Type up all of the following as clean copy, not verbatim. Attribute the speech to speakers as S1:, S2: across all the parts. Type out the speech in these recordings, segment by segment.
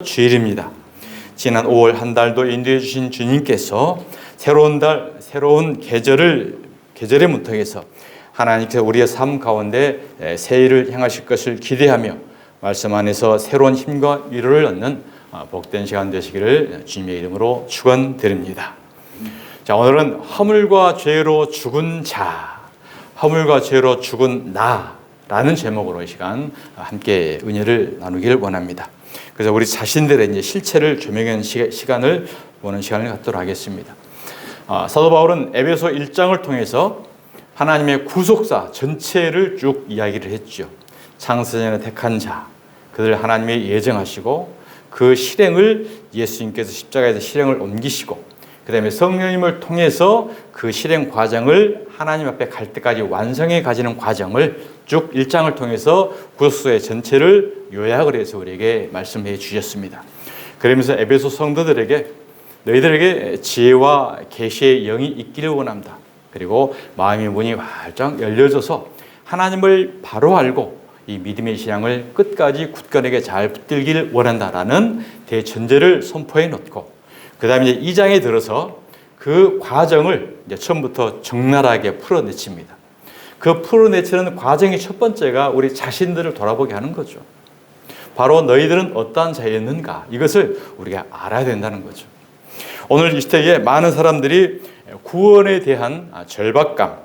S1: 주일입니다. 지난 5월 한 달도 인도해 주신 주님께서 새로운 달, 새로운 계절의 문턱에서 하나님께서 우리의 삶 가운데 새해를 향하실 것을 기대하며 말씀 안에서 새로운 힘과 위로를 얻는 복된 시간 되시기를 주님의 이름으로 축원드립니다. 자, 오늘은 허물과 죄로 죽은 자, 허물과 죄로 죽은 나라는 제목으로 이 시간 함께 은혜를 나누기를 원합니다. 그래서 우리 자신들의 이제 실체를 조명하는 시간을 보는 시간을 갖도록 하겠습니다. 사도 바울은 에베소 1장을 통해서 하나님의 구속사 전체를 쭉 이야기를 했죠. 창세전에 택한 자, 그들 하나님이 예정하시고 그 실행을 예수님께서 십자가에서 실행을 옮기시고 그 다음에 성령님을 통해서 그 실행 과정을 하나님 앞에 갈 때까지 완성해 가지는 과정을 쭉 1장을 통해서 구속사의 전체를 요약을 해서 우리에게 말씀해 주셨습니다. 그러면서 에베소 성도들에게 너희들에게 지혜와 계시의 영이 있기를 원합니다. 그리고 마음의 문이 활짝 열려져서 하나님을 바로 알고 이 믿음의 신앙을 끝까지 굳건하게 잘 붙들기를 원한다라는 대전제를 선포해 놓고 그 다음에 이제 2장에 들어서 그 과정을 이제 처음부터 적나라하게 풀어내칩니다. 그 풀어내치는 과정의 첫 번째가 우리 자신들을 돌아보게 하는 거죠. 바로 너희들은 어떠한 자였는가, 이것을 우리가 알아야 된다는 거죠. 오늘 이 시대에 많은 사람들이 구원에 대한 절박감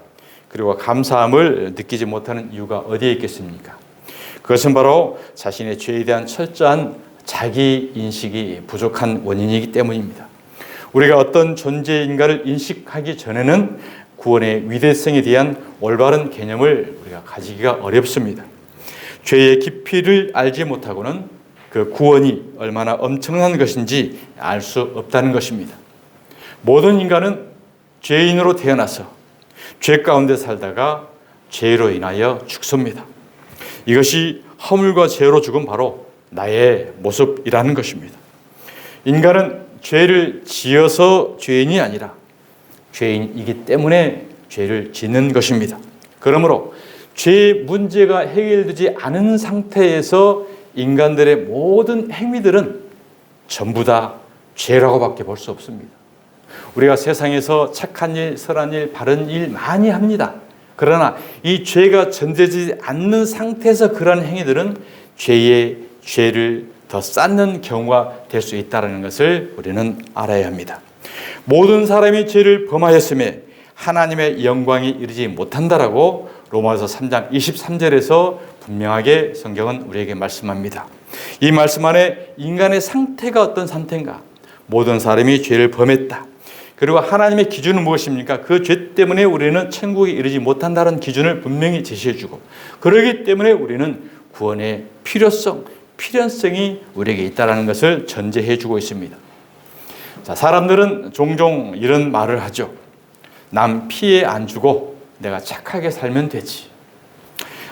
S1: 그리고 감사함을 느끼지 못하는 이유가 어디에 있겠습니까? 그것은 바로 자신의 죄에 대한 철저한 자기 인식이 부족한 원인이기 때문입니다. 우리가 어떤 존재인가를 인식하기 전에는 구원의 위대성에 대한 올바른 개념을 우리가 가지기가 어렵습니다. 죄의 깊이를 알지 못하고는 그 구원이 얼마나 엄청난 것인지 알 수 없다는 것입니다. 모든 인간은 죄인으로 태어나서 죄 가운데 살다가 죄로 인하여 죽습니다. 이것이 허물과 죄로 죽은 바로 나의 모습이라는 것입니다. 인간은 죄를 지어서 죄인이 아니라 죄인이기 때문에 죄를 짓는 것입니다. 그러므로 죄의 문제가 해결되지 않은 상태에서 인간들의 모든 행위들은 전부 다 죄라고밖에 볼 수 없습니다. 우리가 세상에서 착한 일, 선한 일, 바른 일 많이 합니다. 그러나 이 죄가 전제되지 않는 상태에서 그러한 행위들은 죄를 더 쌓는 경우가 될 수 있다는 것을 우리는 알아야 합니다. 모든 사람이 죄를 범하였음에 하나님의 영광이 이르지 못한다라고 로마서 3장 23절에서 분명하게 성경은 우리에게 말씀합니다. 이 말씀 안에 인간의 상태가 어떤 상태인가? 모든 사람이 죄를 범했다. 그리고 하나님의 기준은 무엇입니까? 그 죄 때문에 우리는 천국에 이르지 못한다는 기준을 분명히 제시해주고 그렇기 때문에 우리는 구원의 필연성이 우리에게 있다는 것을 전제해주고 있습니다. 자, 사람들은 종종 이런 말을 하죠. 남 피해 안 주고 내가 착하게 살면 되지.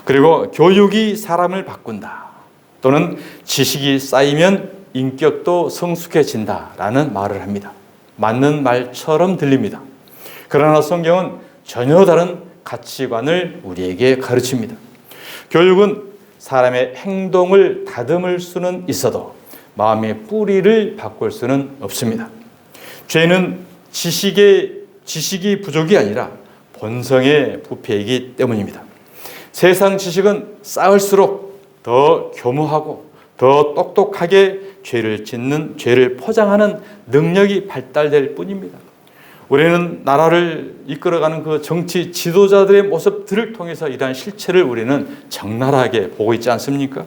S1: 그리고 교육이 사람을 바꾼다. 또는 지식이 쌓이면 인격도 성숙해진다라는 말을 합니다. 맞는 말처럼 들립니다. 그러나 성경은 전혀 다른 가치관을 우리에게 가르칩니다. 교육은 사람의 행동을 다듬을 수는 있어도 마음의 뿌리를 바꿀 수는 없습니다. 죄는 지식이 부족이 아니라 본성의 부패이기 때문입니다. 세상 지식은 쌓을수록 더 교묘하고 더 똑똑하게 죄를 포장하는 능력이 발달될 뿐입니다. 우리는 나라를 이끌어가는 그 정치 지도자들의 모습들을 통해서 이러한 실체를 우리는 적나라하게 보고 있지 않습니까?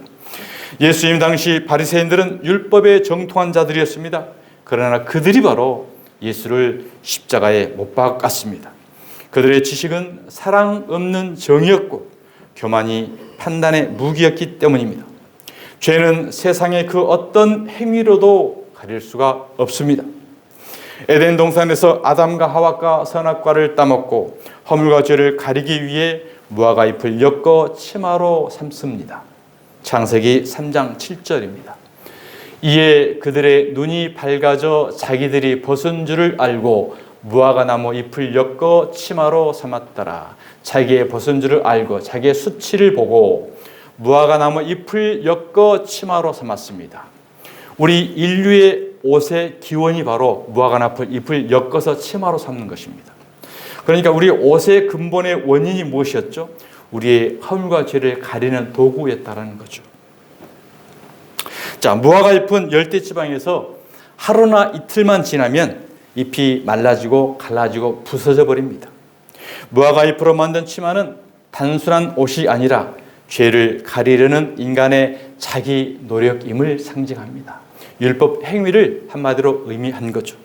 S1: 예수님 당시 바리새인들은 율법에 정통한 자들이었습니다. 그러나 그들이 바로 예수를 십자가에 못 박았습니다. 그들의 지식은 사랑 없는 정의였고 교만이 판단의 무기였기 때문입니다. 죄는 세상의 그 어떤 행위로도 가릴 수가 없습니다. 에덴 동산에서 아담과 하와가 선악과를 따먹고 허물과 죄를 가리기 위해 무화과 잎을 엮어 치마로 삼습니다. 창세기 3장 7절입니다. 이에 그들의 눈이 밝아져 자기들이 벗은 줄을 알고 무화과 나무 잎을 엮어 치마로 삼았더라. 자기의 벗은 줄을 알고 자기의 수치를 보고 무화과 나무 잎을 엮어 치마로 삼았습니다. 우리 인류의 옷의 기원이 바로 무화과나풀 잎을 엮어서 치마로 삼는 것입니다. 그러니까 우리 옷의 근본의 원인이 무엇이었죠? 우리의 허물과 죄를 가리는 도구였다는 거죠. 자, 무화과 잎은 열대지방에서 하루나 이틀만 지나면 잎이 말라지고 갈라지고 부서져 버립니다. 무화과 잎으로 만든 치마는 단순한 옷이 아니라 죄를 가리려는 인간의 자기 노력임을 상징합니다. 율법 행위를 한마디로 의미한 거죠.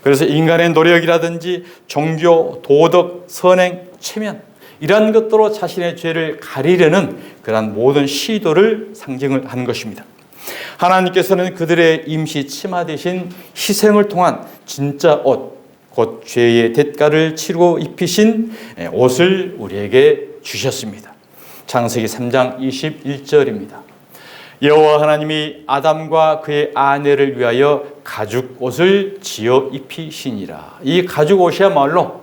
S1: 그래서 인간의 노력이라든지 종교, 도덕, 선행, 체면 이러한 것들로 자신의 죄를 가리려는 그러한 모든 시도를 상징을 한 것입니다. 하나님께서는 그들의 임시 치마 대신 희생을 통한 진짜 옷, 곧 죄의 대가를 치르고 입히신 옷을 우리에게 주셨습니다. 창세기 3장 21절입니다. 여호와 하나님이 아담과 그의 아내를 위하여 가죽 옷을 지어 입히시니라. 이 가죽 옷이야말로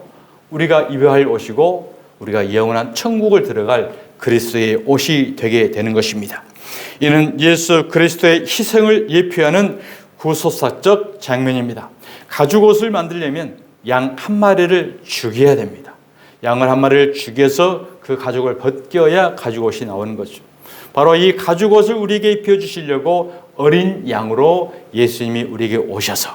S1: 우리가 입어야 옷이고 우리가 영원한 천국을 들어갈 그리스도의 옷이 되게 되는 것입니다. 이는 예수 그리스도의 희생을 예표하는 구속사적 장면입니다. 가죽 옷을 만들려면 양 한 마리를 죽여야 됩니다. 양을 한 마리를 죽여서 그 가죽을 벗겨야 가죽 옷이 나오는 거죠. 바로 이 가죽 옷을 우리에게 입혀주시려고 어린 양으로 예수님이 우리에게 오셔서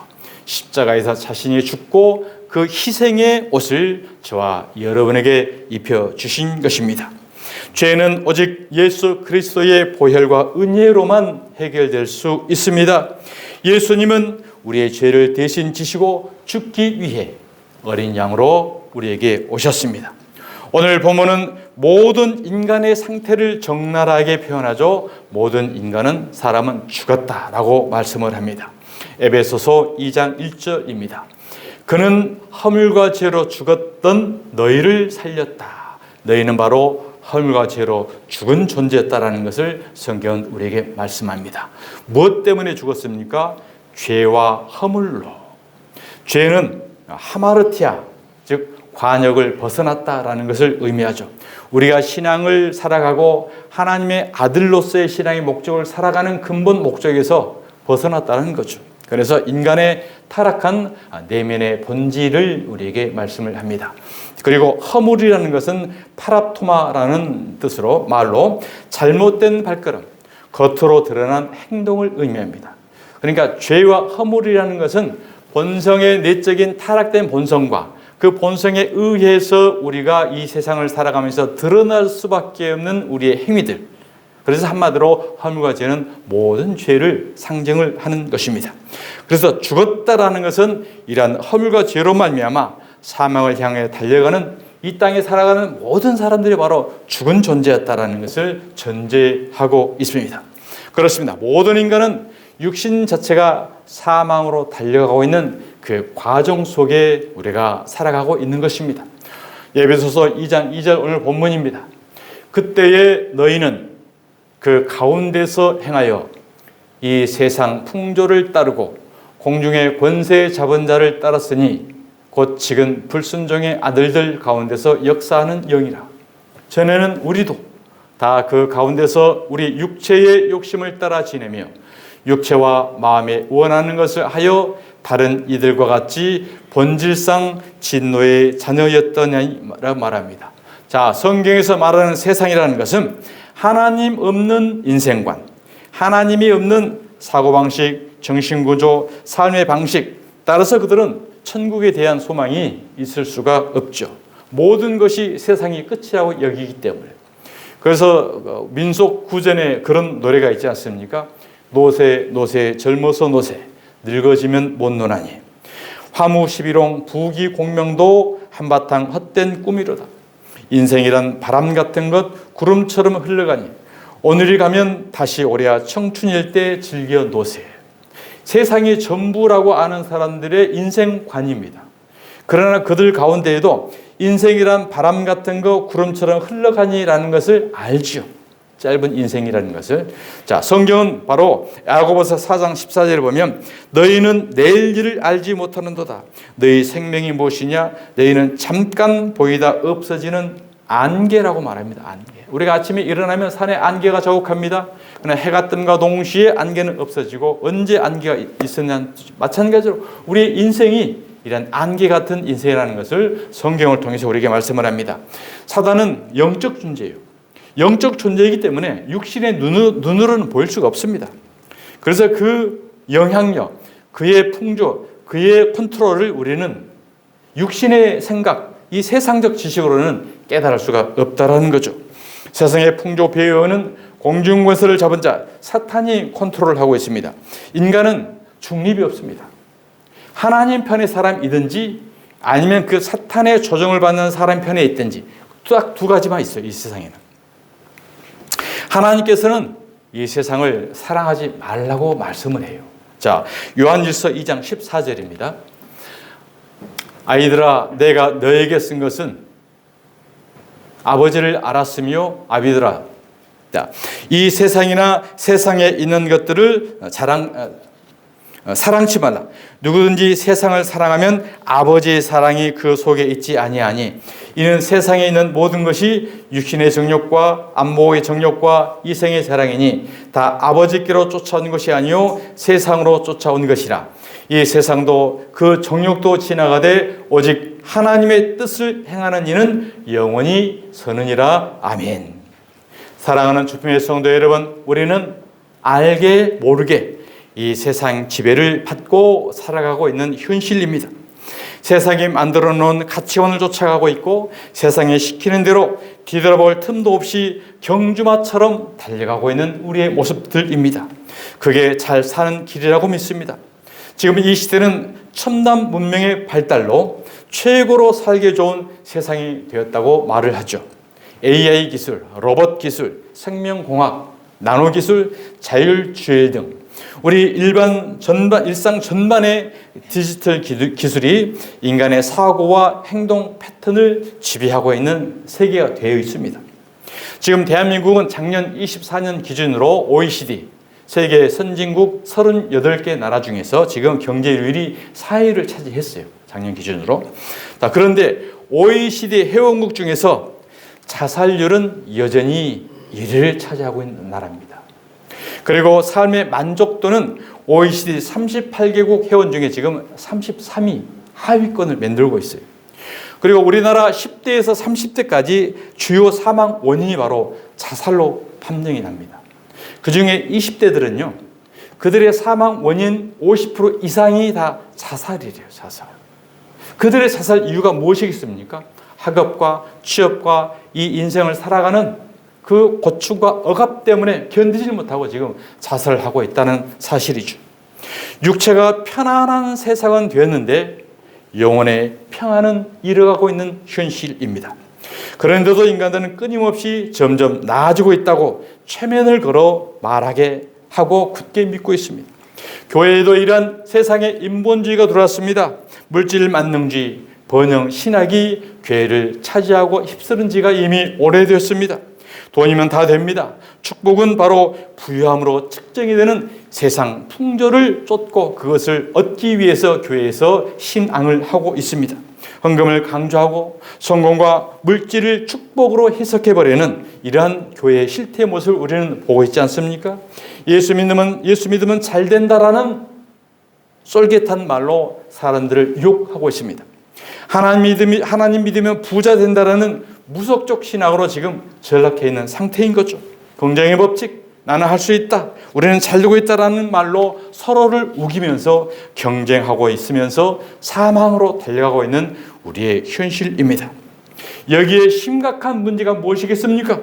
S1: 십자가에서 자신이 죽고 그 희생의 옷을 저와 여러분에게 입혀주신 것입니다. 죄는 오직 예수 그리스도의 보혈과 은혜로만 해결될 수 있습니다. 예수님은 우리의 죄를 대신 지시고 죽기 위해 어린 양으로 우리에게 오셨습니다. 오늘 본문은 모든 인간의 상태를 적나라하게 표현하죠. 모든 인간은 사람은 죽었다라고 말씀을 합니다. 에베소서 2장 1절입니다. 그는 허물과 죄로 죽었던 너희를 살렸다. 너희는 바로 허물과 죄로 죽은 존재였다라는 것을 성경은 우리에게 말씀합니다. 무엇 때문에 죽었습니까? 죄와 허물로. 죄는 하마르티아, 즉 관역을 벗어났다라는 것을 의미하죠. 우리가 신앙을 살아가고 하나님의 아들로서의 신앙의 목적을 살아가는 근본 목적에서 벗어났다는 거죠. 그래서 인간의 타락한 내면의 본질을 우리에게 말씀을 합니다. 그리고 허물이라는 것은 파랍토마라는 뜻으로 말로 잘못된 발걸음, 겉으로 드러난 행동을 의미합니다. 그러니까 죄와 허물이라는 것은 본성의 내적인 타락된 본성과 그 본성에 의해서 우리가 이 세상을 살아가면서 드러날 수밖에 없는 우리의 행위들. 그래서 한마디로 허물과 죄는 모든 죄를 상징을 하는 것입니다. 그래서 죽었다라는 것은 이러한 허물과 죄로 말미암아 사망을 향해 달려가는 이 땅에 살아가는 모든 사람들이 바로 죽은 존재였다라는 것을 전제하고 있습니다. 그렇습니다. 모든 인간은 육신 자체가 사망으로 달려가고 있는 그 과정 속에 우리가 살아가고 있는 것입니다. 에베소서 2장 2절 오늘 본문입니다. 그때에 너희는 그 가운데서 행하여 이 세상 풍조를 따르고 공중의 권세 잡은 자를 따랐으니 곧 지금 불순종의 아들들 가운데서 역사하는 영이라. 전에는 우리도 다 그 가운데서 우리 육체의 욕심을 따라 지내며 육체와 마음에 원하는 것을 하여 다른 이들과 같이 본질상 진노의 자녀였더냐라 말합니다. 자, 성경에서 말하는 세상이라는 것은 하나님 없는 인생관, 하나님이 없는 사고방식, 정신구조, 삶의 방식, 따라서 그들은 천국에 대한 소망이 있을 수가 없죠. 모든 것이 세상이 끝이라고 여기기 때문에. 그래서 민속 구전에 그런 노래가 있지 않습니까? 노새 노새 젊어서 노새 늙어지면 못 노나니 화무 십일홍 부귀 공명도 한바탕 헛된 꿈이로다. 인생이란 바람 같은 것 구름처럼 흘러가니 오늘이 가면 다시 오랴 청춘일 때 즐겨 노새. 세상이 전부라고 아는 사람들의 인생관입니다. 그러나 그들 가운데에도 인생이란 바람 같은 거 구름처럼 흘러가니라는 것을 알죠. 짧은 인생이라는 것을. 자, 성경은 바로 야고보서 4장 14절을 보면 너희는 내일 일을 알지 못하는도다. 너희 생명이 무엇이냐? 너희는 잠깐 보이다 없어지는 안개라고 말합니다. 안개. 우리가 아침에 일어나면 산에 안개가 자욱합니다. 그러나 해가 뜸과 동시에 안개는 없어지고 언제 안개가 있었냐 마찬가지로 우리의 인생이 이런 안개 같은 인생이라는 것을 성경을 통해서 우리에게 말씀을 합니다. 사단은 영적 존재예요. 영적 존재이기 때문에 육신의 눈으로는 보일 수가 없습니다. 그래서 그 영향력, 그의 풍조, 그의 컨트롤을 우리는 육신의 생각, 이 세상적 지식으로는 깨달을 수가 없다라는 거죠. 세상의 풍조 배후에는 공중권세를 잡은 자 사탄이 컨트롤하고 있습니다. 인간은 중립이 없습니다. 하나님 편의 사람이든지 아니면 그 사탄의 조정을 받는 사람 편에 있든지 딱 두 가지만 있어요. 이 세상에는. 하나님께서는 이 세상을 사랑하지 말라고 말씀을 해요. 자, 요한일서 2장 14절입니다. 아이들아, 내가 너에게 쓴 것은 아버지를 알았으며 아비들아, 이 세상이나 세상에 있는 것들을 사랑치 말라. 누구든지 세상을 사랑하면 아버지의 사랑이 그 속에 있지 아니하니 이는 세상에 있는 모든 것이 육신의 정욕과 안목의 정욕과 이생의 사랑이니 다 아버지께로 쫓아온 것이 아니요 세상으로 쫓아온 것이라. 이 세상도 그 정욕도 지나가되 오직 하나님의 뜻을 행하는 이는 영원히 서느니라. 아멘. 사랑하는 주님의 성도 여러분, 우리는 알게 모르게 이 세상 지배를 받고 살아가고 있는 현실입니다. 세상이 만들어 놓은 가치관을 쫓아가고 있고 세상에 시키는 대로 뒤돌아볼 틈도 없이 경주마처럼 달려가고 있는 우리의 모습들입니다. 그게 잘 사는 길이라고 믿습니다. 지금 이 시대는 첨단 문명의 발달로 최고로 살기 좋은 세상이 되었다고 말을 하죠. AI 기술, 로봇 기술, 생명공학, 나노기술, 자율주행 등 우리 일상 전반의 디지털 기술이 인간의 사고와 행동 패턴을 지배하고 있는 세계가 되어 있습니다. 지금 대한민국은 작년 24년 기준으로 OECD 세계 선진국 38개 나라 중에서 지금 경제율이 4위를 차지했어요. 작년 기준으로. 그런데 OECD 회원국 중에서 자살률은 여전히 1위를 차지하고 있는 나라입니다. 그리고 삶의 만족도는 OECD 38개국 회원 중에 지금 33위 하위권을 만들고 있어요. 그리고 우리나라 10대에서 30대까지 주요 사망 원인이 바로 자살로 판정이 납니다. 그중에 20대들은요. 그들의 사망 원인 50% 이상이 다 자살이래요. 자살. 그들의 자살 이유가 무엇이겠습니까? 학업과 취업과 이 인생을 살아가는 그 고충과 억압 때문에 견디지 못하고 지금 자살을 하고 있다는 사실이죠. 육체가 편안한 세상은 되었는데 영혼의 평안은 잃어가고 있는 현실입니다. 그런데도 인간들은 끊임없이 점점 나아지고 있다고 최면을 걸어 말하게 하고 굳게 믿고 있습니다. 교회에도 이러한 세상의 인본주의가 들어왔습니다. 물질 만능주의, 번영, 신학이 교회를 차지하고 휩쓸은 지가 이미 오래되었습니다. 돈이면 다 됩니다. 축복은 바로 부유함으로 측정이 되는 세상 풍조를 쫓고 그것을 얻기 위해서 교회에서 신앙을 하고 있습니다. 헌금을 강조하고 성공과 물질을 축복으로 해석해버리는 이러한 교회의 실태 모습을 우리는 보고 있지 않습니까? 예수 믿으면 잘 된다라는 쏠깃한 말로 사람들을 유혹하고 있습니다. 하나님 믿으면 부자 된다라는 무속적 신학으로 지금 전락해 있는 상태인 거죠. 경쟁의 법칙, 나는 할 수 있다, 우리는 잘 되고 있다라는 말로 서로를 우기면서 경쟁하고 있으면서 사망으로 달려가고 있는 우리의 현실입니다. 여기에 심각한 문제가 무엇이겠습니까?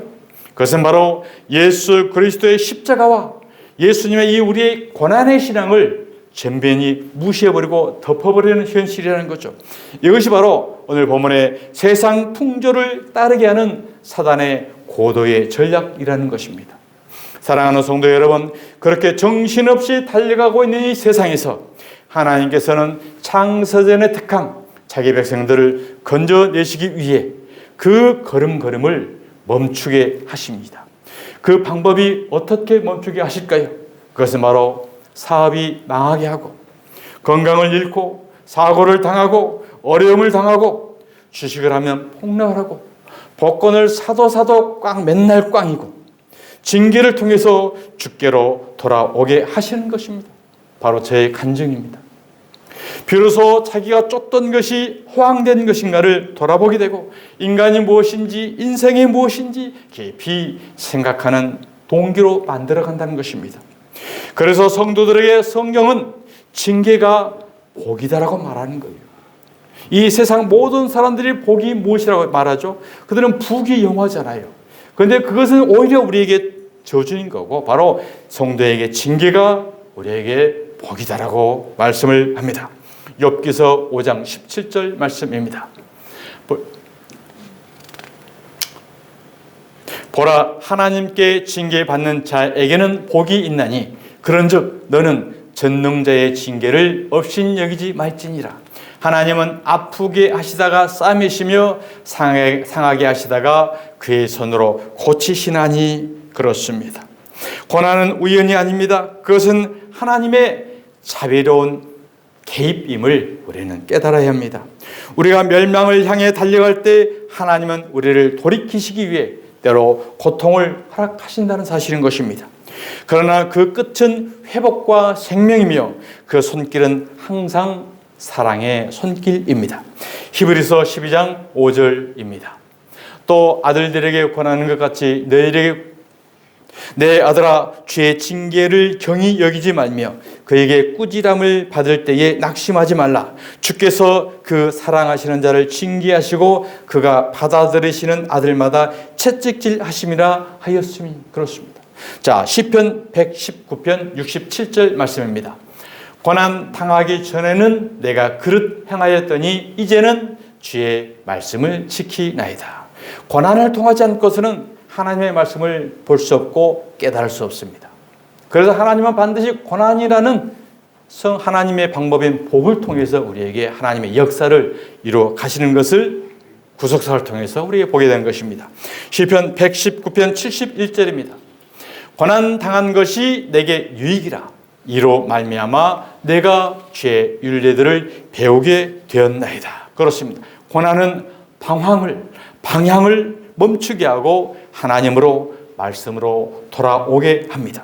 S1: 그것은 바로 예수 그리스도의 십자가와 예수님의 이 우리의 고난의 신앙을 전면히 무시해버리고 덮어버리는 현실이라는 거죠. 이것이 바로 오늘 본문의 세상 풍조를 따르게 하는 사단의 고도의 전략이라는 것입니다. 사랑하는 성도 여러분, 그렇게 정신없이 달려가고 있는 이 세상에서 하나님께서는 창세전에 택한 자기 백성들을 건져내시기 위해 그 걸음걸음을 멈추게 하십니다. 그 방법이 어떻게 멈추게 하실까요? 그것은 바로 사업이 망하게 하고 건강을 잃고 사고를 당하고 어려움을 당하고 주식을 하면 폭락을 하고 복권을 사도 꽝 맨날 꽝이고 징계를 통해서 주께로 돌아오게 하시는 것입니다. 바로 저의 간증입니다. 비로소 자기가 쫓던 것이 허황된 것인가를 돌아보게 되고 인간이 무엇인지 인생이 무엇인지 깊이 생각하는 동기로 만들어간다는 것입니다. 그래서 성도들에게 성경은 징계가 복이다라고 말하는 거예요. 이 세상 모든 사람들이 복이 무엇이라고 말하죠? 그들은 부귀 영화잖아요. 그런데 그것은 오히려 우리에게 저주인 거고 바로 성도에게 징계가 우리에게 복이다라고 말씀을 합니다. 욥기서 5장 17절 말씀입니다. 보라, 하나님께 징계받는 자에게는 복이 있나니 그런즉 너는 전능자의 징계를 업신여기지 말지니라. 하나님은 아프게 하시다가 싸매시며 상하게 하시다가 그의 손으로 고치시나니 그렇습니다. 고난은 우연이 아닙니다. 그것은 하나님의 자비로운 개입임을 우리는 깨달아야 합니다. 우리가 멸망을 향해 달려갈 때 하나님은 우리를 돌이키시기 위해 때로 고통을 허락하신다는 사실인 것입니다. 그러나 그 끝은 회복과 생명이며 그 손길은 항상 사랑의 손길입니다. 히브리서 12장 5절입니다. 또 아들들에게 권하는 것 같이 너희에게 내 아들아 주의 징계를 경히 여기지 말며 그에게 꾸지람을 받을 때에 낙심하지 말라. 주께서 그 사랑하시는 자를 징계하시고 그가 받아들이시는 아들마다 채찍질 하심이라 하였음이 그렇습니다. 자, 시편 119편 67절 말씀입니다. 고난 당하기 전에는 내가 그릇 행하였더니 이제는 주의 말씀을 지키나이다. 고난을 통하지 않고서는 하나님의 말씀을 볼 수 없고 깨달을 수 없습니다. 그래서 하나님은 반드시 고난이라는 하나님의 방법인 복을 통해서 우리에게 하나님의 역사를 이루어 가시는 것을 구속사를 통해서 우리에게 보게 되는 것입니다. 시편 119편 71절입니다. 고난 당한 것이 내게 유익이라. 이로 말미암아 내가 주의 율례들을 배우게 되었나이다. 그렇습니다. 고난은 방향을 멈추게 하고 하나님으로 말씀으로 돌아오게 합니다.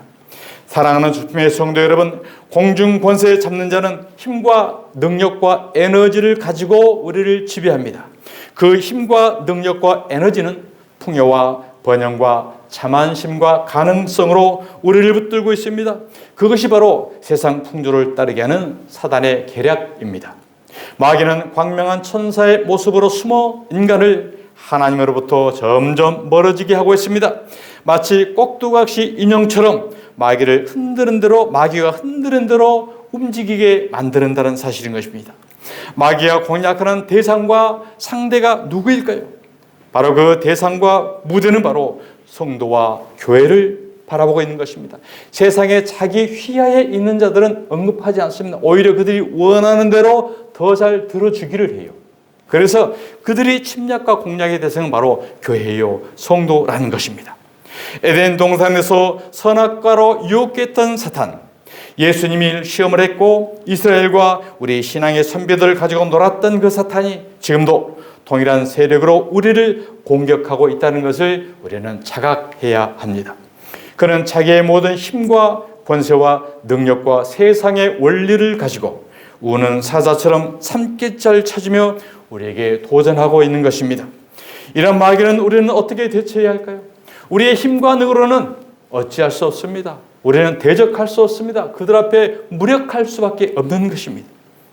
S1: 사랑하는 주님의 성도 여러분, 공중 권세 잡는 자는 힘과 능력과 에너지를 가지고 우리를 지배합니다. 그 힘과 능력과 에너지는 풍요와 번영과 자만심과 가능성으로 우리를 붙들고 있습니다. 그것이 바로 세상 풍조를 따르게 하는 사단의 계략입니다. 마귀는 광명한 천사의 모습으로 숨어 인간을 하나님으로부터 점점 멀어지게 하고 있습니다. 마치 꼭두각시 인형처럼 마귀가 흔드는 대로 움직이게 만드는다는 사실인 것입니다. 마귀가 공략하는 대상과 상대가 누구일까요? 바로 그 대상과 무대는 바로 성도와 교회를 바라보고 있는 것입니다. 세상에 자기 휘하에 있는 자들은 언급하지 않습니다. 오히려 그들이 원하는 대로 더 잘 들어주기를 해요. 그래서 그들이 침략과 공략의 대상은 바로 교회요, 성도라는 것입니다. 에덴 동산에서 선악과로 유혹했던 사탄, 예수님이 시험을 했고 이스라엘과 우리 신앙의 선배들을 가지고 놀았던 그 사탄이 지금도 동일한 세력으로 우리를 공격하고 있다는 것을 우리는 자각해야 합니다. 그는 자기의 모든 힘과 권세와 능력과 세상의 원리를 가지고 우는 사자처럼 삼깃살 찾으며 우리에게 도전하고 있는 것입니다. 이런 마귀는 우리는 어떻게 대처해야 할까요? 우리의 힘과 능으로는 어찌할 수 없습니다. 우리는 대적할 수 없습니다. 그들 앞에 무력할 수밖에 없는 것입니다.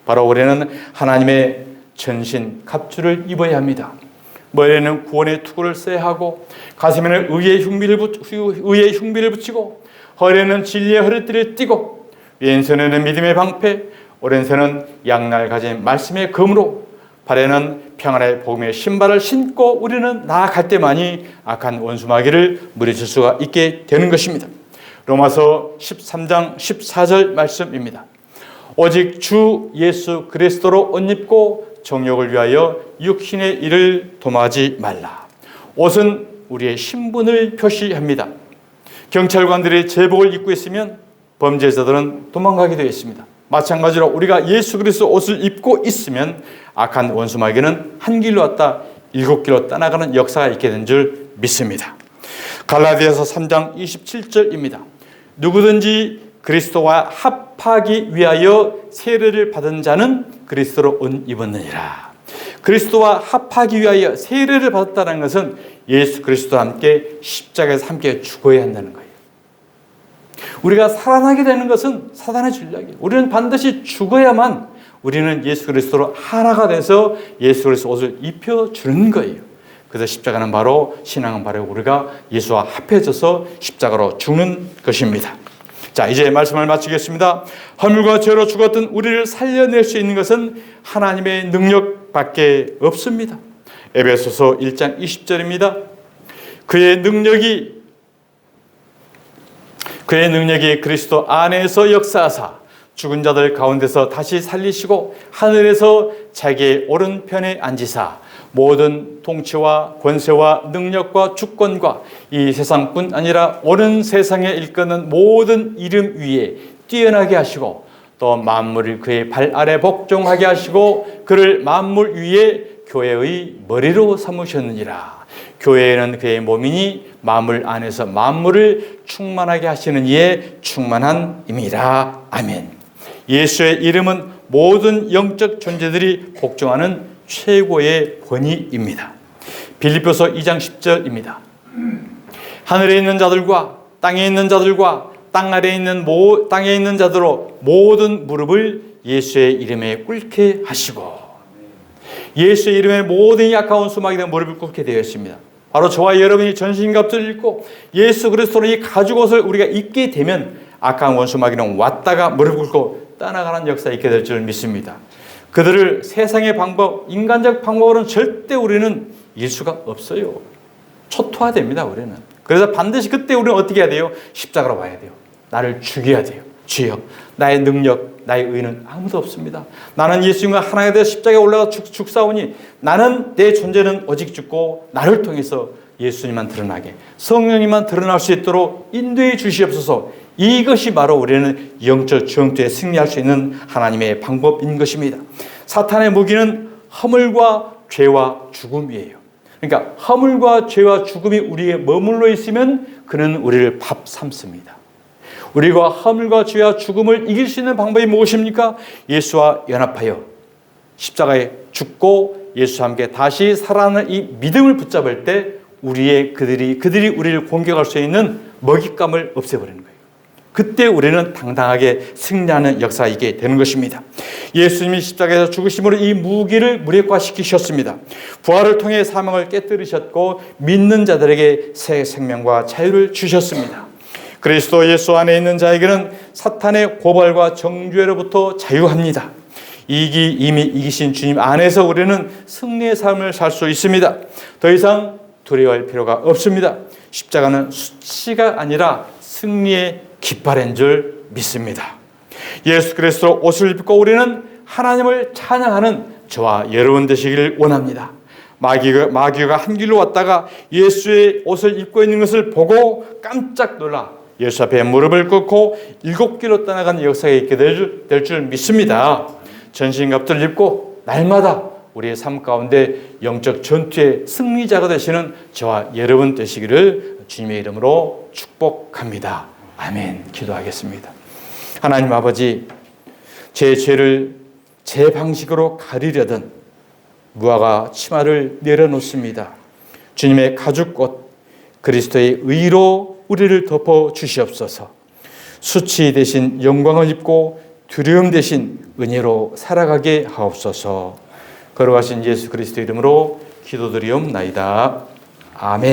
S1: 바로 우리는 하나님의 전신 갑주를 입어야 합니다. 머리에는 구원의 투구를 써야 하고 가슴에는 의의 흉비를 붙이고 허리에는 진리의 허리띠를 띠고 왼손에는 믿음의 방패, 오른손에는 양날 가진 말씀의 검으로 발에는 평안의 복음의 신발을 신고 우리는 나아갈 때만이 악한 원수마귀를 물리칠 수가 있게 되는 것입니다. 로마서 13장 14절 말씀입니다. 오직 주 예수 그리스도로 옷 입고 정욕을 위하여 육신의 일을 도모하지 말라. 옷은 우리의 신분을 표시합니다. 경찰관들이 제복을 입고 있으면 범죄자들은 도망가게 되어 있습니다. 마찬가지로 우리가 예수 그리스도 옷을 입고 있으면 악한 원수마귀는 한 길로 왔다 일곱 길로 떠나가는 역사가 있게 된 줄 믿습니다. 갈라디아서 3장 27절입니다. 누구든지 그리스도와 합하기 위하여 세례를 받은 자는 그리스도로 옷 입었느니라. 그리스도와 합하기 위하여 세례를 받았다는 것은 예수 그리스도와 함께 십자가에서 함께 죽어야 한다는 거예요. 우리가 살아나게 되는 것은 사단의 전략이에요. 우리는 반드시 죽어야만 우리는 예수 그리스도로 하나가 돼서 예수 그리스도 옷을 입혀주는 거예요. 그래서 십자가는 바로, 신앙은 바로 우리가 예수와 합해져서 십자가로 죽는 것입니다. 자, 이제 말씀을 마치겠습니다. 허물과 죄로 죽었던 우리를 살려낼 수 있는 것은 하나님의 능력밖에 없습니다. 에베소서 1장 20절입니다. 그의 능력이 그리스도 안에서 역사하사 죽은 자들 가운데서 다시 살리시고 하늘에서 자기의 오른편에 앉으사 모든 통치와 권세와 능력과 주권과 이 세상뿐 아니라 오는 세상에 일컫는 모든 이름 위에 뛰어나게 하시고 또 만물을 그의 발 아래 복종하게 하시고 그를 만물 위에 교회의 머리로 삼으셨느니라. 교회는 그의 몸이니 만물 안에서 만물을 충만하게 하시는 이의 충만한 임이라. 아멘. 예수의 이름은 모든 영적 존재들이 복종하는 최고의 권위입니다. 빌립보서 2장 10절입니다. 하늘에 있는 자들과 땅에 있는 자들과 땅 아래에 있는 땅에 있는 자들로 모든 무릎을 예수의 이름에 꿇게 하시고, 예수의 이름에 모든 약한 수막이 된 무릎을 꿇게 되어 있습니다. 바로 저와 여러분이 전신갑주를 입고 예수 그리스도로 이 가죽옷을 우리가 입게 되면 악한 원수마귀는 왔다가 무릎 꿇고 떠나가는 역사가 있게 될 줄 믿습니다. 그들을 세상의 방법, 인간적 방법으로는 절대 우리는 이길 수가 없어요. 초토화됩니다, 우리는. 그래서 반드시 그때 우리는 어떻게 해야 돼요? 십자가로 와야 돼요. 나를 죽여야 돼요. 주여, 나의 능력, 나의 의는 아무도 없습니다. 나는 예수님과 하나가 되어 십자가에 올라가 죽사오니 나는, 내 존재는 오직 죽고 나를 통해서 예수님만 드러나게, 성령님만 드러날 수 있도록 인도해 주시옵소서. 이것이 바로 우리는 영적 전투에 승리할 수 있는 하나님의 방법인 것입니다. 사탄의 무기는 허물과 죄와 죽음이에요. 그러니까 허물과 죄와 죽음이 우리에 머물러 있으면 그는 우리를 밥 삼습니다. 우리가 허물과 죄와 죽음을 이길 수 있는 방법이 무엇입니까? 예수와 연합하여 십자가에 죽고 예수와 함께 다시 살아나는 이 믿음을 붙잡을 때 그들이 우리를 공격할 수 있는 먹잇감을 없애버리는 거예요. 그때 우리는 당당하게 승리하는 역사가 있게 되는 것입니다. 예수님이 십자가에서 죽으심으로 이 무기를 무력화시키셨습니다. 부활을 통해 사망을 깨뜨리셨고 믿는 자들에게 새 생명과 자유를 주셨습니다. 그리스도 예수 안에 있는 자에게는 사탄의 고발과 정죄로부터 자유합니다. 이미 이기신 주님 안에서 우리는 승리의 삶을 살 수 있습니다. 더 이상 두려워할 필요가 없습니다. 십자가는 수치가 아니라 승리의 깃발인 줄 믿습니다. 예수 그리스도 옷을 입고 우리는 하나님을 찬양하는 저와 여러분 되시기를 원합니다. 마귀가 한 길로 왔다가 예수의 옷을 입고 있는 것을 보고 깜짝 놀라 예수 앞에 무릎을 꿇고 일곱 길로 떠나가는 역사가 있게 될 줄 믿습니다. 전신갑주를 입고 날마다 우리의 삶 가운데 영적 전투의 승리자가 되시는 저와 여러분 되시기를 주님의 이름으로 축복합니다. 아멘. 기도하겠습니다. 하나님 아버지, 제 죄를 제 방식으로 가리려던 무화과 치마를 내려놓습니다. 주님의 가죽꽃 그리스도의 의로 우리를 덮어 주시옵소서. 수치 대신 영광을 입고 두려움 대신 은혜로 살아가게 하옵소서. 걸어가신 예수 그리스도 이름으로 기도드리옵나이다. 아멘.